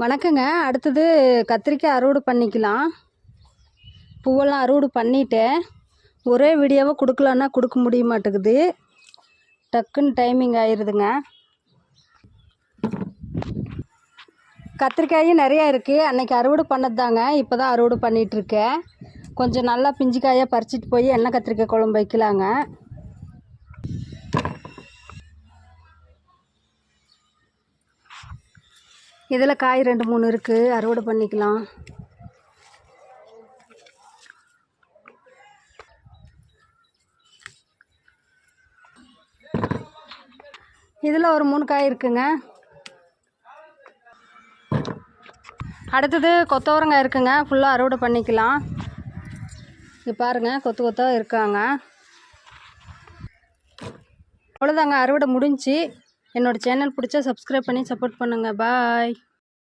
வணக்கங்க. அடுத்தது கத்திரிக்காய் அறுவடை பண்ணிக்கலாம். பூவெல்லாம் அறுவடை பண்ணிட்டேன். ஒரே வீடியோவை கொடுக்கலான்னா கொடுக்க முடிய மாட்டேங்குது. டக்குன்னு டைமிங் ஆயிடுதுங்க. கத்திரிக்காயும் நிறையா இருக்குது. அன்றைக்கி அறுவடை பண்ணது தாங்க. இப்போ தான் அறுவடை பண்ணிகிட்ருக்கேன். கொஞ்சம் நல்லா பிஞ்சு காயாக பறிச்சிட்டு போய் எண்ணெய் கத்திரிக்காய் குழம்பு வைக்கலாங்க. இதில் காய் 2-3 இருக்குது. அறுவடை பண்ணிக்கலாம். இதில் ஒரு 3 காய் இருக்குங்க. அடுத்தது கொத்தவரங்காய் இருக்குங்க. ஃபுல்லாக அறுவடை பண்ணிக்கலாம். இங்கே பாருங்கள், கொத்து கொத்தாக இருக்காங்க. அவ்வளோதாங்க, அறுவடை முடிஞ்சு. என்னோடய சேனல் பிடிச்சா சப்ஸ்கிரைப் பண்ணி சப்போர்ட் பண்ணுங்கள். பாய்.